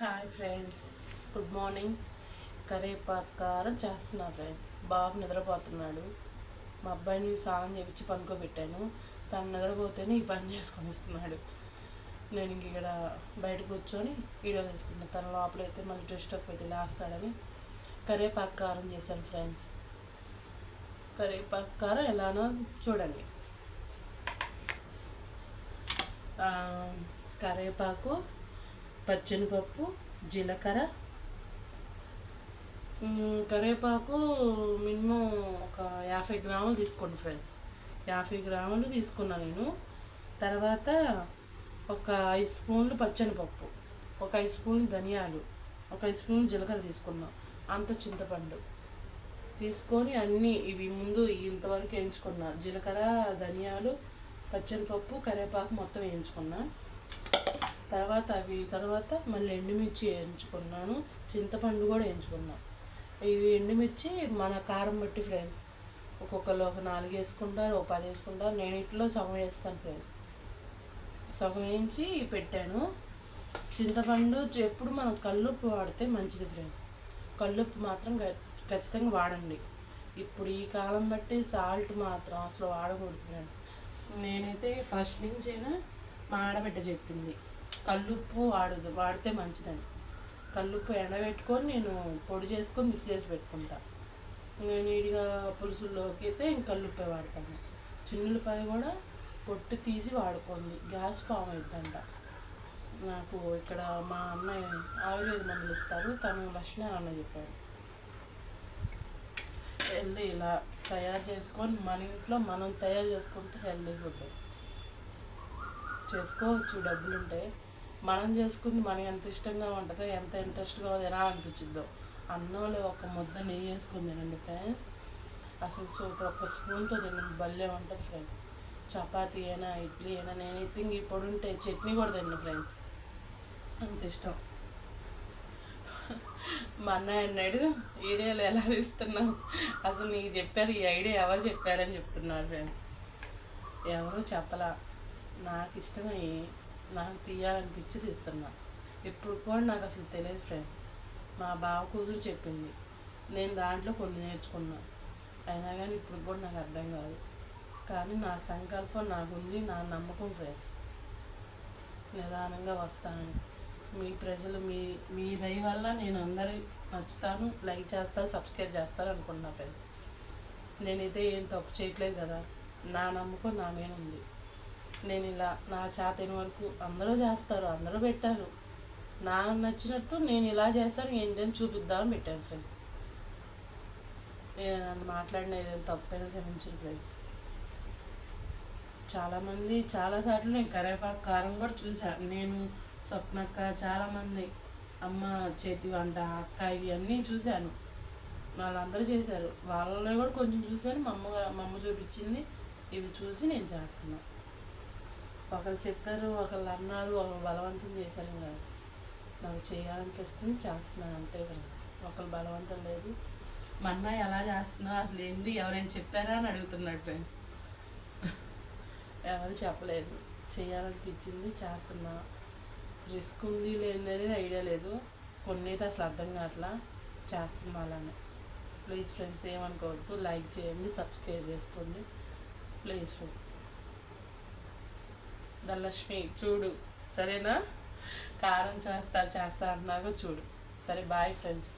Hi friends, good morning. కరేపాకు కారం చేస్తున్నా ఫ్రెండ్స్. బాబు నిద్రపోతున్నాడు. మా అబ్బాయిని స్నానం చేయించి పనుకోబెట్టాను. తను నిద్రపోతేనే ఈ పని చేసుకొని ఇస్తున్నాడు. నేను ఇంక ఇక్కడ బయట కూర్చొని వీడియో తీస్తున్నాను. తన లోపలైతే మళ్ళీ డిస్టర్బ్ అయితే లేస్తాడని కరేపాకు కారం చేశాను ఫ్రెండ్స్. కరేపాకు కారం ఎలానో చూడండి. కరేపాకు, పచ్చెనపప్పు, జీలకర్ర, కరివేపాకు మినిమం ఒక 50 గ్రాములు తీసుకోండి ఫ్రెండ్స్. 50 గ్రాములు తీసుకున్నా నేను. తర్వాత ఒక 5 స్పూన్లు పచ్చెనపప్పు, ఒక 5 స్పూన్లు ధనియాలు, ఒక 5 స్పూన్లు జీలకర్ర తీసుకున్నాం. అంత చింతపండు తీసుకొని అన్నీ ఇవి ముందు ఇంతవరకు వేయించుకున్నా. జీలకర్ర, ధనియాలు, పచ్చెనపప్పు, కరివేపాకు మొత్తం వేయించుకున్నా. తర్వాత మళ్ళీ ఎండుమిర్చి వేయించుకున్నాను. చింతపండు కూడా వేయించుకున్నాను. ఇవి ఎండుమిర్చి మన కారం బట్టి ఫ్రెండ్స్. ఒక్కొక్కరు ఒక 4 వేసుకుంటారు, ఒక 10 వేసుకుంటారు. నేను ఇట్లో సగం వేస్తాను ఫ్రెండ్స్. సగం వేయించి పెట్టాను. చింతపండు ఎప్పుడు మనం కల్లుప్పు వాడితే మంచిది ఫ్రెండ్స్. కల్లుప్పు మాత్రం ఖచ్చితంగా వాడండి. ఇప్పుడు ఈ కాలం బట్టి సాల్ట్ మాత్రం అసలు వాడకూడదు ఫ్రెండ్స్. నేనైతే ఫస్ట్ నుంచైనా మా ఆడబిడ్డ చెప్పింది కల్లుప్పు వాడితే మంచిదని. కల్లుప్పు ఎండబెట్టుకొని నేను పొడి చేసుకొని మిక్స్ చేసి పెట్టుకుంటా. నేను నీడిగా పులుసుల్లోకి అయితే ఇంక కల్లుప్పే వాడతాను. చిన్నులపై కూడా పొట్టు తీసి వాడుకోండి, గ్యాస్ ఫామ్ అవుతుందంట. నాకు ఇక్కడ మా అన్నయ్య ఆయుర్వేద మందులు ఇస్తారు, తను లక్ష్మీ అన్న చెప్పాడు. హెల్దీ ఇలా తయారు చేసుకొని మన ఇంట్లో మనం తయారు చేసుకుంటే హెల్దీ ఫుడ్ చేసుకోవచ్చు. డబ్బులు ఉంటాయి. మనం చేసుకుని మనకి ఎంత ఇష్టంగా ఉంటుందో, ఎంత ఇంట్రెస్ట్గా తినాలనిపించిందో. అన్నంలో ఒక ముద్ద నెయ్యి వేసుకుని తినండి ఫ్రెండ్స్. అసలు సూపర్. ఒక స్పూన్తో తినండి, భలే ఉంటుంది ఫ్రెండ్స్. చపాతీ అయినా ఇడ్లీ అయినా. నేనైతే ఇంక ఇప్పుడు ఉంటే చట్నీ కూడా తిన్నాను ఫ్రెండ్స్, అంత ఇష్టం. మా అన్నయ్య అన్నాడు, వీడియోలు ఎలా తీస్తున్నావు, అసలు నీకు చెప్పారు ఈ ఐడియా ఎవరు చెప్పారని చెప్తున్నారు ఫ్రెండ్స్. ఎవరూ చెప్పలా, నాకు ఇష్టమై నాకు తీయాలనిపించి తీస్తున్నా. ఇప్పుడు కూడా నాకు అసలు తెలియదు ఫ్రెండ్స్. మా బావ కూతురు చెప్పింది, నేను దాంట్లో కొన్ని నేర్చుకున్నా. అయినా కానీ ఇప్పుడు కూడా నాకు అర్థం కాదు. కానీ నా సంకల్పం నాకుంది, నా నమ్మకం ఫ్రెండ్స్. నిదానంగా వస్తాను. మీ ప్రజలు మీ దయ వల్ల నేను అందరి నచ్చుతాను, లైక్ చేస్తాను, సబ్స్క్రైబ్ చేస్తాను అనుకుంటున్నా ఫ్రెండ్స్. నేనైతే ఏం తప్పు చేయట్లేదు కదా. నా నమ్మకం నా మీద ఉంది. నేను ఇలా నా చేతైన వరకు అందరూ చేస్తారు, అందరూ పెట్టారు. నాకు నచ్చినట్టు నేను ఇలా చేస్తాను ఏంటని చూపిద్దామని పెట్టాను ఫ్రెండ్స్. నన్ను మాట్లాడిన ఏదైనా తప్పైనా క్షమించండి ఫ్రెండ్స్. చాలామంది చాలాసార్లు నేను కరివేపాకు కారం కూడా చూశాను. నేను స్వప్నక్క, చాలామంది అమ్మ చేతి వంట, అక్క, ఇవి అన్నీ చూశాను. వాళ్ళందరూ చేశారు. వాళ్ళలో కూడా కొంచెం చూశాను. మా అమ్మ చూపించింది, ఇవి చూసి నేను చేస్తున్నాను. ఒకరు చెప్పారు, ఒకళ్ళు అన్నారు, ఒకరు బలవంతం చేశారు. కాదు, నాకు చేయాలనిపిస్తుంది, చేస్తున్నాను అంతే ఫ్రెండ్స్. ఒకరు బలవంతం లేదు. మా అన్నయ్య ఎలా చేస్తున్నా అసలు ఏంది ఎవరైనా చెప్పారా అని అడుగుతున్నాడు ఫ్రెండ్స్. ఎవరు చెప్పలేదు, చేయాలనిపించింది చేస్తున్నా. రిస్క్ ఉంది లేదనేది ఐడియా లేదు. కొన్ని అయితే అసలు అర్థం కావట్లా, చేస్తున్నా అలానే. ప్లీజ్ ఫ్రెండ్స్ ఏమనుకోవద్దు, లైక్ చేయండి, సబ్స్క్రైబ్ చేసుకోండి ప్లీజ్ ఫ్రెండ్స్. ధనలక్ష్మి చూడు, సరేనా? కారం చేస్తా అంటున్నాగా చూడు. సరే, బాయ్ ఫ్రెండ్స్.